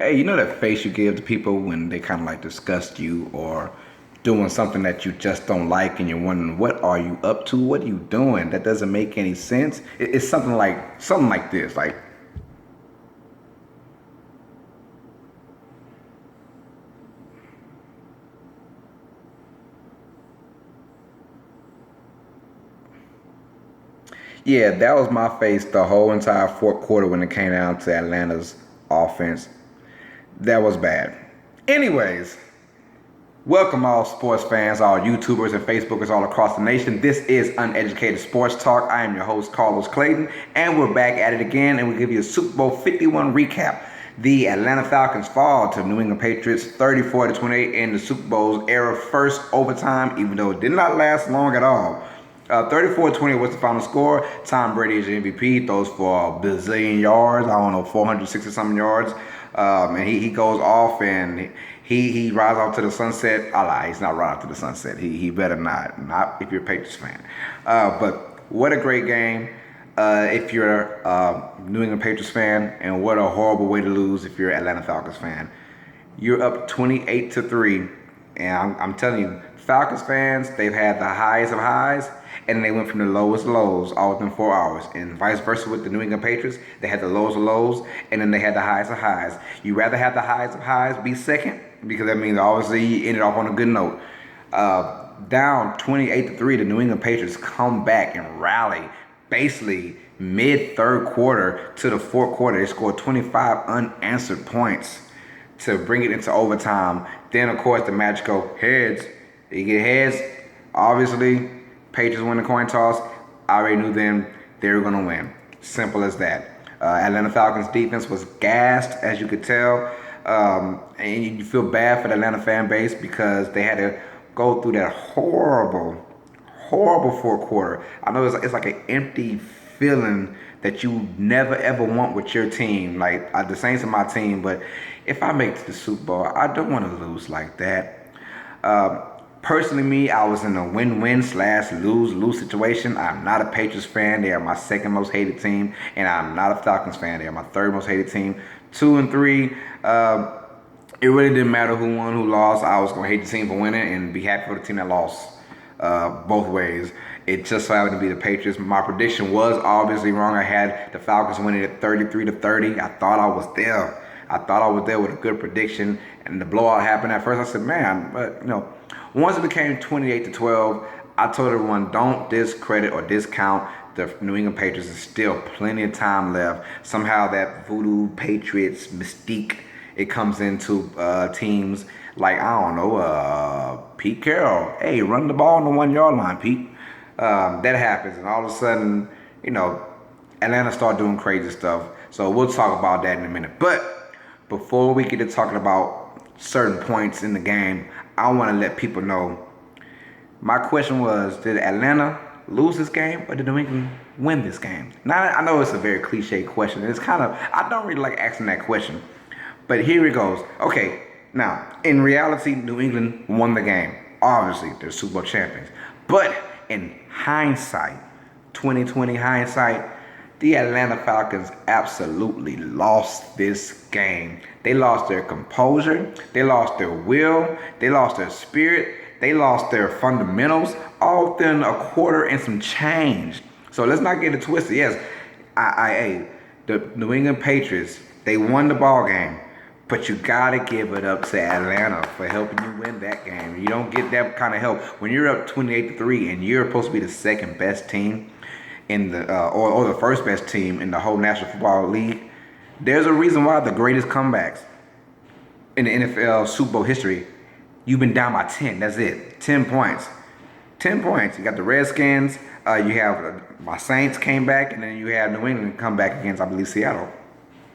Hey, you know that face you give to people when they kind of like disgust you or doing something that you just don't like and you're wondering, what are you up to? What are you doing? That doesn't make any sense. It's something like this. Like, yeah, that was my face the whole entire fourth quarter when it came down to Atlanta's offense. That was bad. Anyways, welcome all sports fans, all YouTubers and Facebookers all across the nation. This is Uneducated Sports Talk. I am your host, Carlos Clayton, and we're back at it again, and we'll give you a Super Bowl 51 recap. The Atlanta Falcons fall to New England Patriots 34-28 in the Super Bowl's era first overtime, even though it did not last long at all. 34-20 was the final score. Tom Brady is the MVP. Throws for a bazillion yards. I don't know, 460 something yards. And he goes off and he rides off to the sunset. I lie, he's not right off to the sunset. He better not if you're a Patriots fan. But what a great game if you're a New England Patriots fan, and what a horrible way to lose if you're an Atlanta Falcons fan. You're up 28-3, and I'm telling you, Falcons fans, they've had the highest of highs, and they went from the lowest lows all within 4 hours. And vice versa with the New England Patriots, they had the lowest of lows, and then they had the highest of highs. You rather have the highest of highs be second, because that means obviously you ended off on a good note. Down 28-3, the New England Patriots come back and rally. Basically, mid third quarter to the fourth quarter, they scored 25 unanswered points to bring it into overtime. Then, of course, the match go heads. You get heads, obviously, Patriots win the coin toss. I already knew then they were going to win. Simple as that. Atlanta Falcons defense was gassed, as you could tell. And you feel bad for the Atlanta fan base because they had to go through that horrible fourth quarter. I know it's like an empty feeling that you never ever want with your team. Like, the Saints are my team, but if I make it to the Super Bowl, I don't want to lose like that. Personally, me, I was in a win-win slash lose-lose situation. I'm not a Patriots fan. They are my second most hated team. And I'm not a Falcons fan. They are my third most hated team. 2 and 3, it really didn't matter who won, who lost. I was going to hate the team for winning and be happy for the team that lost. Both ways. It just so happened to be the Patriots. My prediction was obviously wrong. I had the Falcons winning at 33-30. I thought I was there. With a good prediction, and the blowout happened at first. I said, man, but once it became 28-12, I told everyone, don't discredit or discount the New England Patriots. There's still plenty of time left. Somehow that voodoo Patriots mystique, it comes into teams like, I don't know, Pete Carroll. Hey, run the ball on the 1 yard line, Pete. That happens, and all of a sudden, Atlanta start doing crazy stuff. So we'll talk about that in a minute. But before we get to talking about certain points in the game, I want to let people know. My question was, did Atlanta lose this game or did New England win this game? Now, I know it's a very cliche question. It's kind of, I don't really like asking that question. But here it goes. Okay, now, in reality, New England won the game. Obviously, they're Super Bowl champions. But in hindsight, 2020 hindsight, the Atlanta Falcons absolutely lost this game. They lost their composure. They lost their will. They lost their spirit. They lost their fundamentals all within a quarter and some change. So let's not get it twisted. Yes, the New England Patriots, they won the ball game. But you gotta give it up to Atlanta for helping you win that game. You don't get that kind of help when you're up 28-3 and you're supposed to be the second best team in the or the first best team in the whole National Football League. There's a reason why the greatest comebacks in the NFL Super Bowl history, you've been down by 10. That's it. 10 points. 10 points. You got the Redskins. You have my Saints came back, and then you have New England come back against, I believe, Seattle.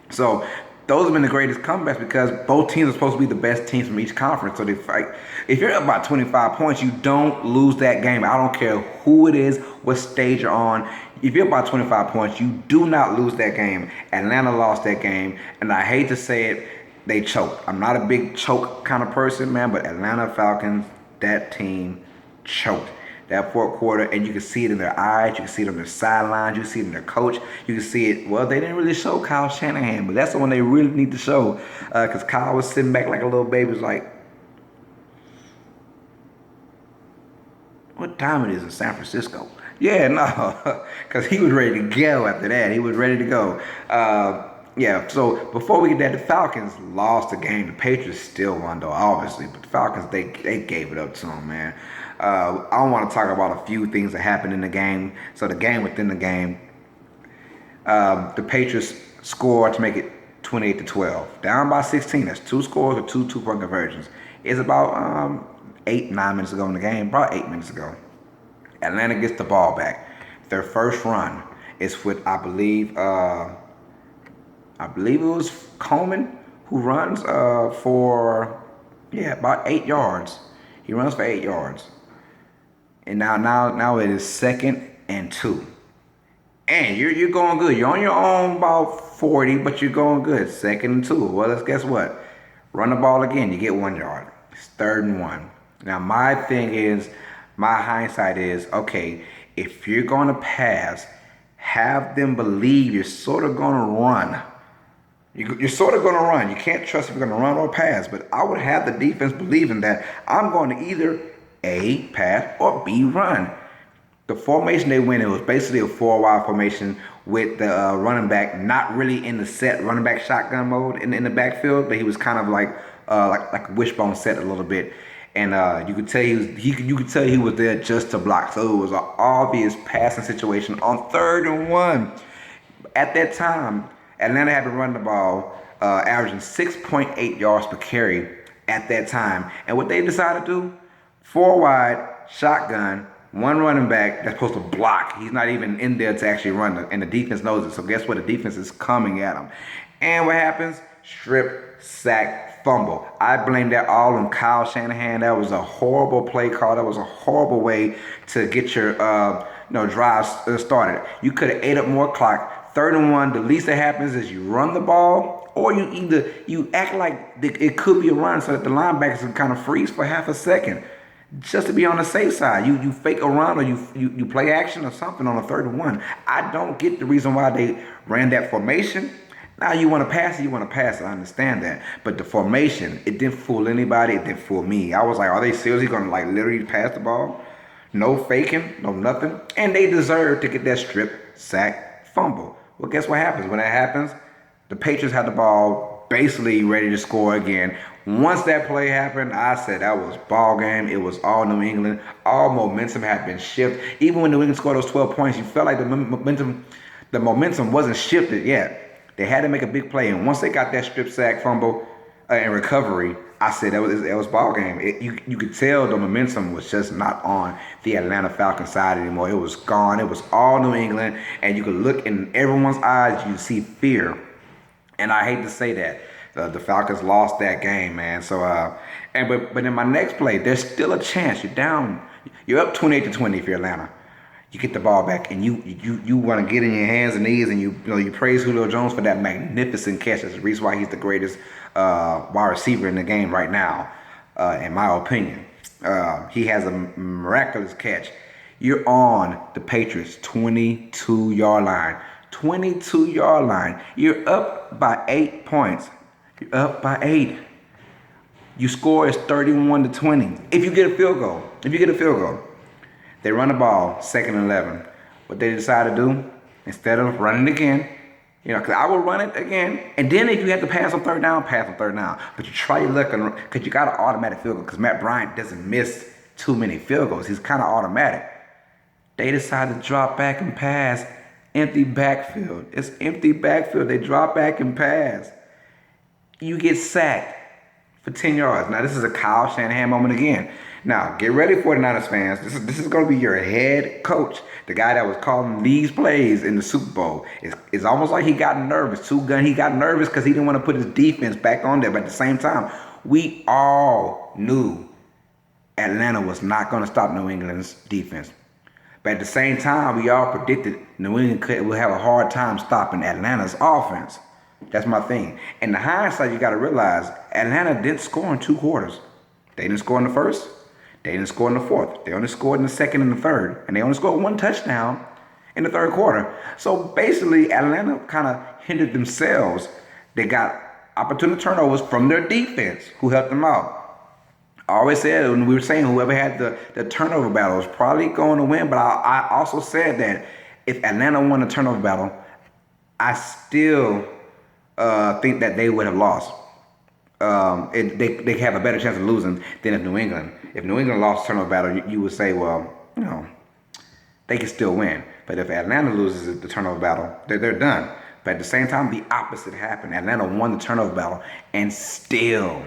So those have been the greatest comebacks because both teams are supposed to be the best teams from each conference. So they fight. If you're up by 25 points, you don't lose that game. I don't care who it is, what stage you're on. If you're up by 25 points, you do not lose that game. Atlanta lost that game, and I hate to say it, they choked. I'm not a big choke kind of person, man, but Atlanta Falcons, that team choked. that fourth quarter, and you can see it in their eyes, you can see it on their sidelines, you can see it in their coach, you can see it. Well, they didn't really show Kyle Shanahan, but that's the one they really need to show, because Kyle was sitting back like a little baby, was like, what time it is in San Francisco? Yeah, no, because he was ready to go after that. He was ready to go. Yeah, so before we get that, the Falcons lost the game. The Patriots still won, though, obviously. But the Falcons, they gave it up to them, man. I want to talk about a few things that happened in the game. So the game within the game, the Patriots scored to make it 28-12. Down by 16. That's two scores with two two-point conversions. It's about 9 minutes ago in the game, about 8 minutes ago. Atlanta gets the ball back. Their first run is with, I believe it was Coleman who runs for about 8 yards. He runs for 8 yards. And now it is 2nd and 2. And you're going good. You're on your own about 40, but you're going good. 2nd and 2. Well, let's guess what? Run the ball again. You get 1 yard. It's 3rd and 1. Now my hindsight is, okay, if you're going to pass, have them believe you're sort of going to run. You're sort of going to run. You can't trust if you're going to run or pass, but I would have the defense believing that I'm going to either A, pass, or B, run. The formation they went in was basically a 4-wide formation with the running back not really in the set running back shotgun mode in the backfield, but he was kind of like a wishbone set a little bit. And you could tell he was there just to block. So it was an obvious passing situation on 3rd and 1. At that time, Atlanta had been running the ball, averaging 6.8 yards per carry at that time. And what they decided to do, 4 wide, shotgun, 1 running back that's supposed to block. He's not even in there to actually run, and the defense knows it. So guess what? The defense is coming at him. And what happens? Strip, sack, fumble. I blame that all on Kyle Shanahan. That was a horrible play call. That was a horrible way to get your drive started. You could have ate up more clock. 3rd and 1, the least that happens is you run the ball, or you act like it could be a run so that the linebackers can kind of freeze for half a second, just to be on the safe side. You fake a run, or you play action or something on a 3rd and 1. I don't get the reason why they ran that formation. Now you want to pass it, I understand that. But the formation, it didn't fool anybody, it didn't fool me. I was like, are they seriously going to literally pass the ball? No faking, no nothing. And they deserve to get that strip, sack, fumble. Well, guess what happens? When that happens, the Patriots had the ball basically ready to score again. Once that play happened, I said that was ball game. It was all New England. All momentum had been shifted. Even when New England scored those 12 points, you felt like the momentum wasn't shifted yet. They had to make a big play, and once they got that strip sack, fumble, and recovery, I said that was ball game. You could tell the momentum was just not on the Atlanta Falcons side anymore. It was gone. It was all New England, and you could look in everyone's eyes. You see fear, and I hate to say that the Falcons lost that game, man. So but in my next play, there's still a chance. You're down. You're up 28-20 if you're Atlanta. You get the ball back, and you want to get in your hands and knees, and you praise Julio Jones for that magnificent catch. That's the reason why he's the greatest wide receiver in the game right now, in my opinion. He has a miraculous catch. You're on the Patriots' 22-yard line. 22-yard line. You're up by 8 points. You're up by 8. You score is 31-20. If you get a field goal. They run the ball, 2nd and 11. What they decide to do, instead of running again, because I will run it again, and then if you have to pass on 3rd down, pass on 3rd down. But you try your luck, because you got an automatic field goal, because Matt Bryant doesn't miss too many field goals. He's kind of automatic. They decide to drop back and pass. Empty backfield. It's empty backfield. They drop back and pass. You get sacked for 10 yards. Now, this is a Kyle Shanahan moment again. Now, get ready, 49ers fans. This is going to be your head coach, the guy that was calling these plays in the Super Bowl. It's almost like he got nervous. He got nervous because he didn't want to put his defense back on there. But at the same time, we all knew Atlanta was not going to stop New England's defense. But at the same time, we all predicted New England would have a hard time stopping Atlanta's offense. That's my thing. In the hindsight, you got to realize Atlanta didn't score in 2 quarters. They didn't score in the first. They didn't score in the fourth. They only scored in the second and the third. And they only scored one touchdown in the third quarter. So basically, Atlanta kind of hindered themselves. They got opportunity turnovers from their defense, who helped them out. I always said when we were saying whoever had the turnover battle was probably going to win, but I also said that if Atlanta won the turnover battle, I still think that they would have lost. They have a better chance of losing than if New England. If New England lost turnover battle, you would say, well, they can still win. But if Atlanta loses the turnover battle, they're done. But at the same time, the opposite happened. Atlanta won the turnover battle and still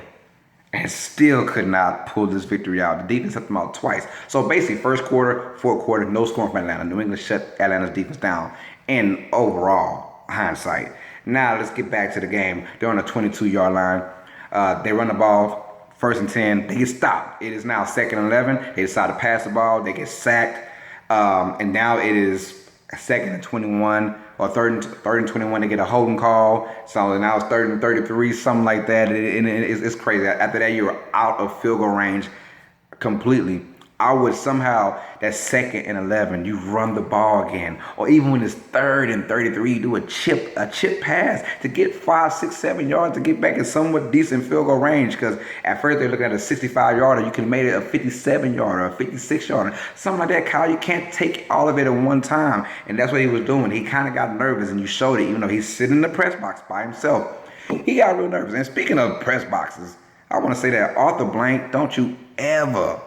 could not pull this victory out. The defense helped them out twice. So basically, first quarter, fourth quarter, no scoring from Atlanta. New England shut Atlanta's defense down in overall hindsight. Now let's get back to the game. They're on the 22-yard line. They run the ball, 1st and 10. They get stopped. It is now 2nd and 11. They decide to pass the ball. They get sacked. And now it is 2nd and 21 or 3rd and 21. They get a holding call. So now it's 3rd and 33, something like that. It's crazy. After that, you're out of field goal range completely. I would somehow, that 2nd and 11, you run the ball again. Or even when it's 3rd and 33, you do a chip pass to get 5, 6, 7 yards to get back in somewhat decent field goal range. Because at first they're looking at a 65-yarder. You could have made it a 57-yarder, a 56-yarder, something like that. Kyle, you can't take all of it at one time. And that's what he was doing. He kind of got nervous, and you showed it, even though he's sitting in the press box by himself. He got real nervous. And speaking of press boxes, I want to say that Arthur Blank, don't you ever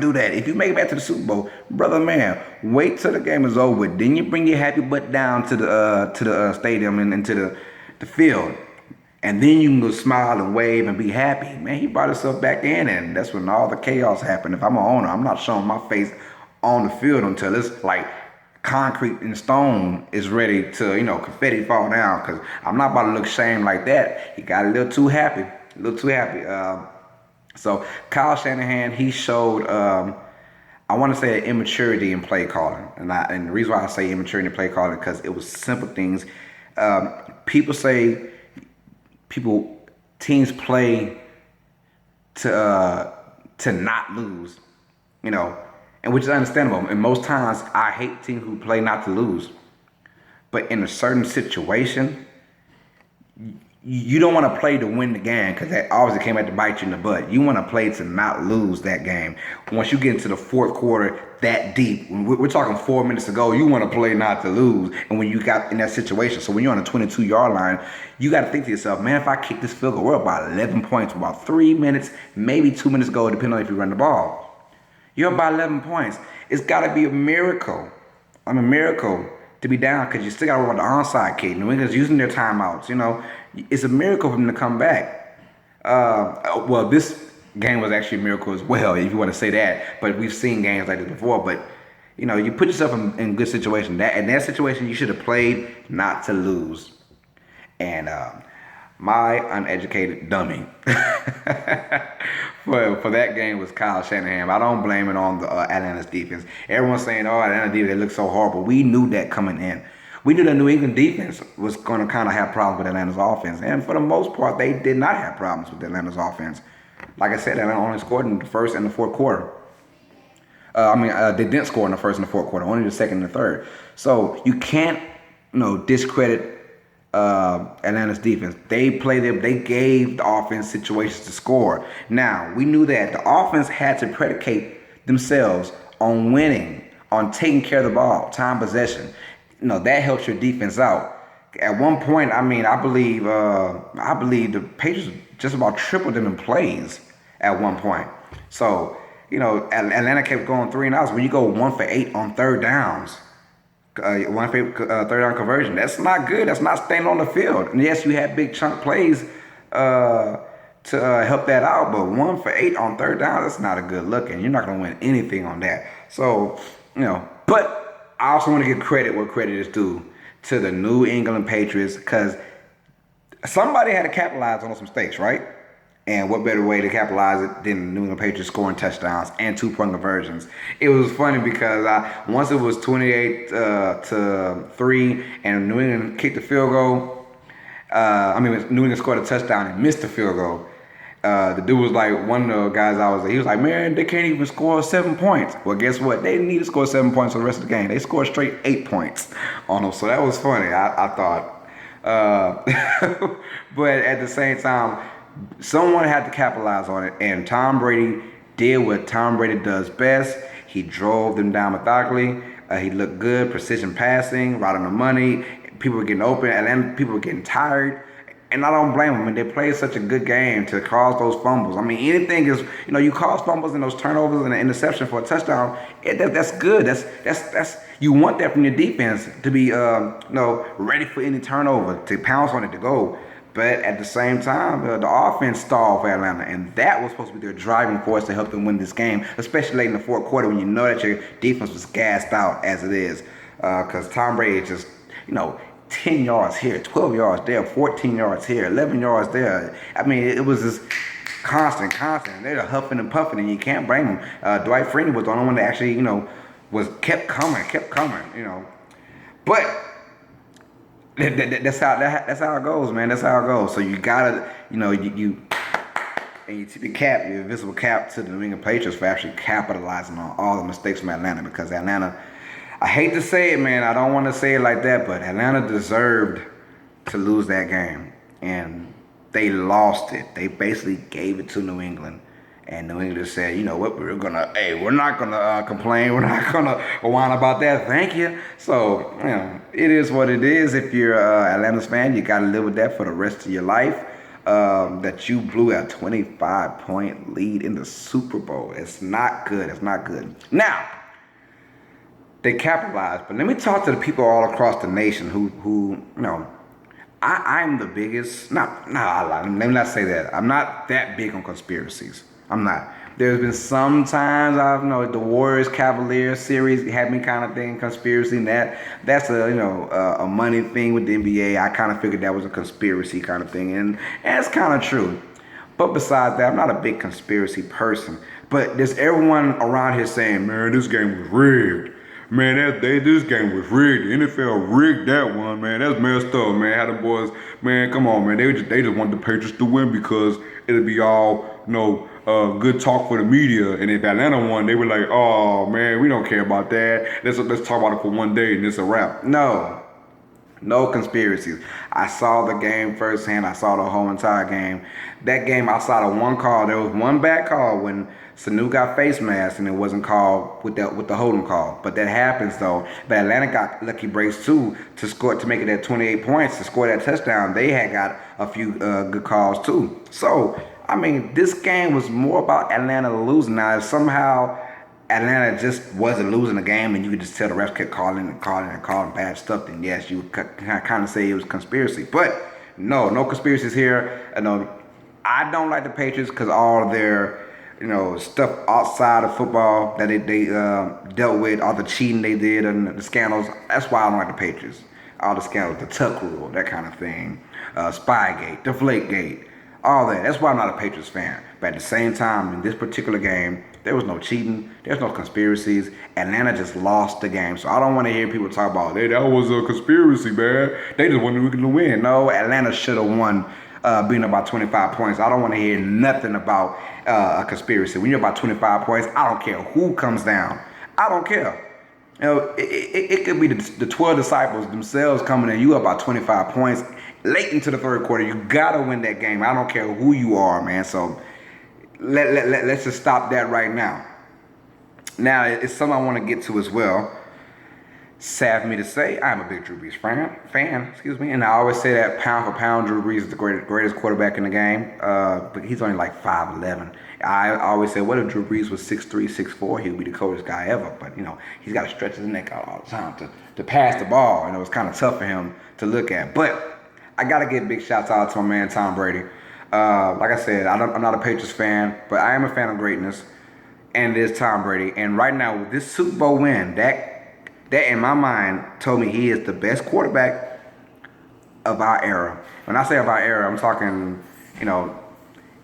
do that. If you make it back to the Super Bowl, brother man, wait till the game is over. Then you bring your happy butt down to the stadium and into the field. And then you can go smile and wave and be happy. Man, he brought himself back in, and that's when all the chaos happened. If I'm an owner, I'm not showing my face on the field until it's like concrete and stone is ready to, confetti fall down, because I'm not about to look shamed like that. He got a little too happy. So Kyle Shanahan, he showed, I want to say, immaturity in play calling. And the reason why I say immaturity in play calling, because it was simple things. Teams play to not lose, and which is understandable. And most times I hate teams who play not to lose. But in a certain situation, you don't want to play to win the game, because that obviously came out to bite you in the butt. You want to play to not lose that game. Once you get into the fourth quarter that deep, we're talking 4 minutes to go, you want to play not to lose. And when you got in that situation, so when you're on the 22-yard line, you got to think to yourself, man, if I kick this field goal, we're about 11 points, about 3 minutes, maybe 2 minutes ago, depending on if you run the ball. You're about 11 points. It's got to be a miracle. To be down, because you still got to worry about the onside kick. New England's using their timeouts, It's a miracle for them to come back. Well, this game was actually a miracle as well, if you want to say that. But we've seen games like this before. But, you put yourself in good situation. In that situation, you should have played not to lose. And my uneducated dummy for that game was Kyle Shanahan. I don't blame it on the Atlanta's defense. Everyone's saying, Atlanta defense, they look so horrible. We knew that coming in. We knew the New England defense was going to kind of have problems with Atlanta's offense. And for the most part, they did not have problems with Atlanta's offense. Like I said, Atlanta only scored in the first and the fourth quarter. They didn't score in the first and the fourth quarter, only the second and the third. So you can't, discredit Atlanta's defense. They gave the offense situations to score. Now, we knew that the offense had to predicate themselves on winning, on taking care of the ball, time possession. That helps your defense out. At one point, I believe the Patriots just about tripled them in plays at one point. So, Atlanta kept going 3 and outs. When you go 1 for 8 on third downs, 1 for 8 third down conversion, that's not good. That's not staying on the field. And yes, you had big chunk plays to help that out, but 1 for 8 on third down, that's not a good look, and you're not going to win anything on that. So, but I also want to give credit where credit is due to the New England Patriots, because somebody had to capitalize on those mistakes, right? And what better way to capitalize it than the New England Patriots scoring touchdowns and 2-point conversions? It was funny because once it was 28-3 and New England kicked the field goal, New England scored a touchdown and missed the field goal. The dude was like, one of the guys he was like, man, they can't even score 7 points. Well, guess what? They didn't need to score 7 points for the rest of the game. They scored straight 8 points on them. So that was funny, I thought. But at the same time, someone had to capitalize on it. And Tom Brady did what Tom Brady does best. He drove them down methodically. He looked good, precision passing, right on the money. People were getting open, and then people were getting tired. And I don't blame them. I mean, they played such a good game to cause those fumbles. I mean, anything is, you cause fumbles and those turnovers and an interception for a touchdown. That's good. That's you want that from your defense to be, ready for any turnover, to pounce on it, to go. But at the same time, the offense stalled for Atlanta, and that was supposed to be their driving force to help them win this game, especially late in the fourth quarter when you know that your defense was gassed out as it is. Because Tom Brady just, 10 yards here, 12 yards there, 14 yards here, 11 yards there. I mean, it was just constant. They're huffing and puffing, and you can't blame them. Dwight Freeney was the only one that actually, was kept coming. But that's how it goes, man. That's how it goes. So you gotta, you tip your cap, your invisible cap to the New England Patriots for actually capitalizing on all the mistakes from Atlanta, because Atlanta, I hate to say it, man. I don't want to say it like that, but Atlanta deserved to lose that game, and they lost it. They basically gave it to New England, and New England said, you know what, we're not gonna complain. We're not gonna whine about that. Thank you. So, it is what it is. If you're an Atlanta's fan, you gotta live with that for the rest of your life. That you blew a 25-point lead in the Super Bowl. It's not good. It's not good. Now, they capitalized, but let me talk to the people all across the nation who I'm the biggest. Let me not say that. I'm not that big on conspiracies. I'm not. There's been some times the Warriors Cavaliers series had me kind of thinking conspiracy, and that's a money thing with the NBA. I kind of figured that was a conspiracy kind of thing, and it's kind of true. But besides that, I'm not a big conspiracy person. But there's everyone around here saying, man, this game was rigged. Man, this game was rigged. The NFL rigged that one, man. That's messed up, man. How the boys, man, come on, man. They just want the Patriots to win because it'll be all, good talk for the media. And if Atlanta won, they were like, oh, man, we don't care about that. Let's talk about it for one day and it's a wrap. No conspiracies. I saw the game firsthand. I saw the whole entire game. That game, outside of one call, there was one bad call when Sanu got face masked and it wasn't called with the holding call. But that happens though. But Atlanta got lucky breaks too to make it at 28 points to score that touchdown. They had got a few good calls too. So I mean, this game was more about Atlanta losing. Now, if somehow Atlanta just wasn't losing the game and you could just tell the refs kept calling bad stuff, then yes, you would kind of say it was conspiracy. But no conspiracies here. I don't like the Patriots because all of their stuff outside of football that they dealt with, all the cheating they did and the scandals. That's why I don't like the Patriots. All the scandals, the Tuck rule, that kind of thing, Spygate, Deflategate, all that. That's why I'm not a Patriots fan. But at the same time, in this particular game, there was no cheating. There's no conspiracies. Atlanta just lost the game. So I don't want to hear people talk about, hey, that was a conspiracy, man. They just wanted to win. No, Atlanta should have won, being about 25 points. I don't want to hear nothing about a conspiracy. When you're about 25 points, I don't care who comes down. I don't care. It could be the 12 disciples themselves coming in. You up about 25 points late into the third quarter. You got to win that game. I don't care who you are, man. So let's just stop that right now. Now, it's something I want to get to as well. Sad for me to say, I'm a big Drew Brees fan, and I always say that pound for pound, Drew Brees is the greatest quarterback in the game, but he's only like 5'11". I always say, what if Drew Brees was 6'3", 6'4", he would be the coldest guy ever, but he's got to stretch his neck out all the time to pass the ball, and it was kind of tough for him to look at. But I got to give big shouts out to my man Tom Brady. Like I said, I'm not a Patriots fan, but I am a fan of greatness, and it is Tom Brady. And right now, with this Super Bowl win, that in my mind told me he is the best quarterback of our era. When I say of our era, I'm talking,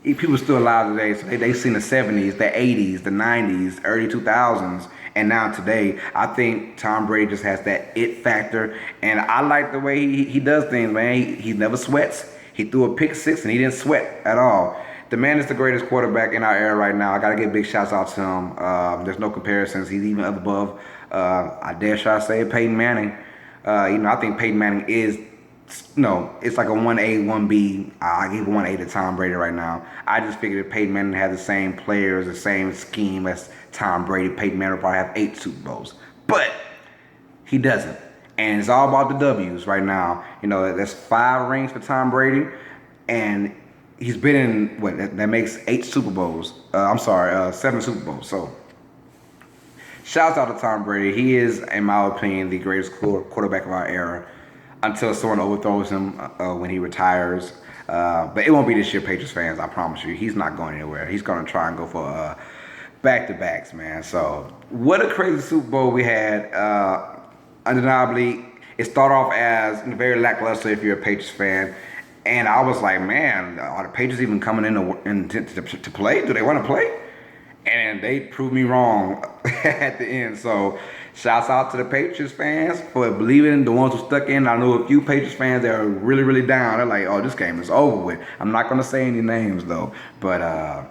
people still alive today, so they've seen the 70s, the 80s, the 90s, early 2000s, and now today. I think Tom Brady just has that it factor, and I like the way he does things, man. He never sweats. He threw a pick six, and he didn't sweat at all. the man is the greatest quarterback in our era right now. I got to give big shouts out to him. There's no comparisons. He's even above, I dare try to say, Peyton Manning. I think Peyton Manning is, it's like a 1A, 1B. I give 1A to Tom Brady right now. I just figured if Peyton Manning had the same players, the same scheme as Tom Brady, Peyton Manning would probably have 8 Super Bowls. But he doesn't. And it's all about the W's right now. That's 5 rings for Tom Brady. And he's been in, that makes 8 Super Bowls. 7 Super Bowls. So, shouts out to Tom Brady. He is, in my opinion, the greatest quarterback of our era until someone overthrows him when he retires. But it won't be this year, Patriots fans, I promise you. He's not going anywhere. He's going to try and go for back-to-backs, man. So, what a crazy Super Bowl we had. Undeniably, it started off as very lackluster if you're a Patriots fan. And I was like, man, are the Patriots even coming in to play? Do they want to play? And they proved me wrong at the end. So, shouts out to the Patriots fans for believing, the ones who stuck in. I know a few Patriots fans that are really, really down. They're like, oh, this game is over with. I'm not going to say any names, though. But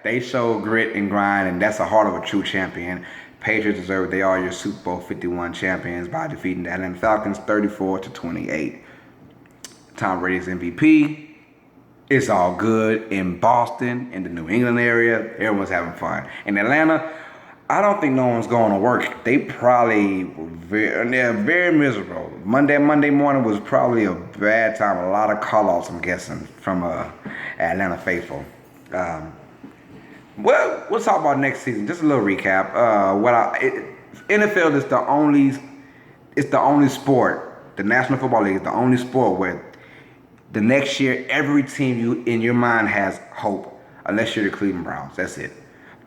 they show grit and grind, and that's the heart of a true champion. Patriots deserve it. They are your Super Bowl 51 champions by defeating the Atlanta Falcons 34-28. Tom Brady's MVP. It's all good in Boston, in the New England area. Everyone's having fun. In Atlanta, I don't think no one's going to work. They probably they're very miserable. Monday morning was probably a bad time. A lot of call-outs, I'm guessing, from Atlanta faithful. Well, we'll talk about next season. Just a little recap. NFL is the only sport. The National Football League is the only sport where the next year every team in your mind has hope, unless you're the Cleveland Browns. That's it.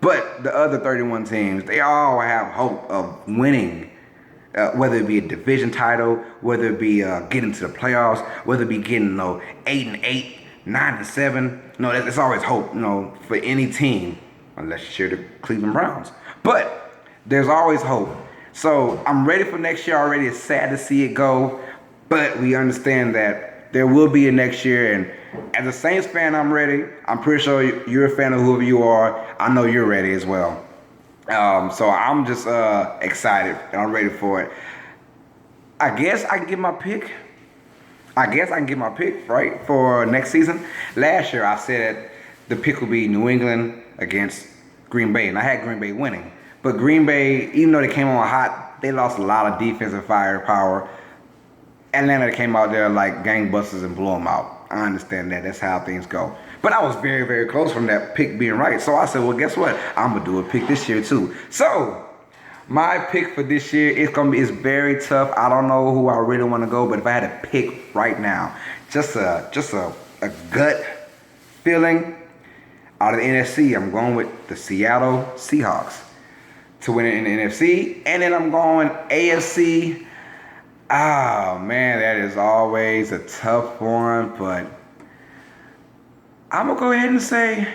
But the other 31 teams, they all have hope of winning, whether it be a division title, whether it be getting to the playoffs, whether it be getting 8-8, 9-7. There's always hope, for any team, unless you're the Cleveland Browns. But there's always hope. So I'm ready for next year already. It's sad to see it go, but we understand that there will be a next year. And as a Saints fan, I'm ready. I'm pretty sure you're a fan of whoever you are. I know you're ready as well. So I'm just excited and I'm ready for it. I guess I can get my pick. Right, for next season. Last year, I said the pick would be New England against Green Bay, and I had Green Bay winning. But Green Bay, even though they came on hot, they lost a lot of defensive firepower. Atlanta came out there like gangbusters and blew them out. I understand that. That's how things go. But I was very, very close from that pick being right. So I said, well, guess what? I'm going to do a pick this year, too. So my pick for this year is very tough. I don't know who I really want to go, but if I had to pick right now, just a gut feeling out of the NFC, I'm going with the Seattle Seahawks to win it in the NFC, and then I'm going AFC. Oh man, that is always a tough one, but I'm gonna go ahead and say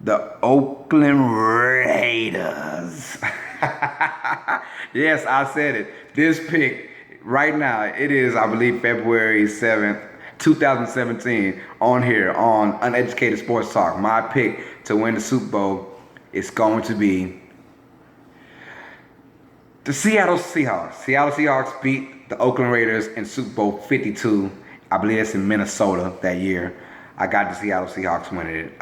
the Oakland Raiders. Yes, I said it. This pick right now, it is, I believe, February 7th, 2017, on here on Uneducated Sports Talk. My pick to win the Super Bowl is going to be the Seattle Seahawks. Seattle Seahawks beat the Oakland Raiders in Super Bowl 52. I believe it's in Minnesota that year. I got the Seattle Seahawks winning it.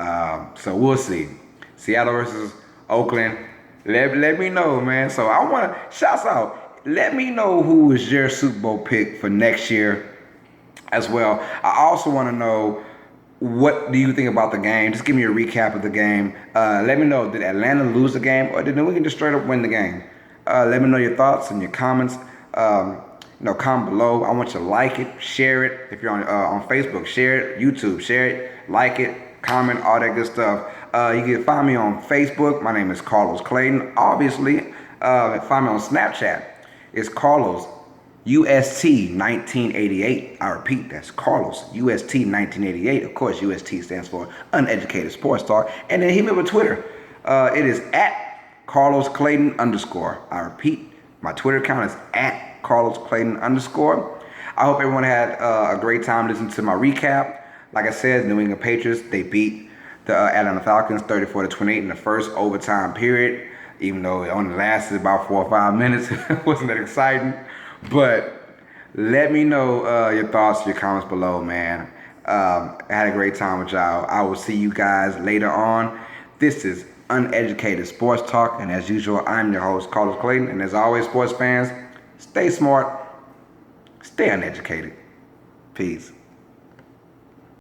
So we'll see. Seattle versus Oakland. Let me know, man. So I want to, shouts out. Let me know who is your Super Bowl pick for next year as well. I also want to know, what do you think about the game? Just give me a recap of the game. Let me know, did Atlanta lose the game, or did New England just straight up win the game? Let me know your thoughts and your comments. Comment below. I want you to like it, share it. If you're on Facebook, share it. YouTube, share it, like it, comment, all that good stuff. You can find me on Facebook. My name is Carlos Clayton. Obviously, find me on Snapchat. It's Carlos UST 1988. I repeat, that's Carlos UST 1988. Of course, UST stands for Uneducated Sports Talk. And then hit me with Twitter. It is at Carlos Clayton _. I repeat, my Twitter account is at Carlos Clayton _. I hope everyone had a great time listening to my recap. Like I said, New England Patriots, they beat the Atlanta Falcons 34-28 in the first overtime period, even though it only lasted about 4 or 5 minutes. It wasn't that exciting. But let me know your thoughts, your comments below, man. I had a great time with y'all. I will see you guys later on. This is Uneducated Sports Talk, and as usual, I'm your host, Carlos Clayton. And as always, sports fans, stay smart, stay uneducated. Peace.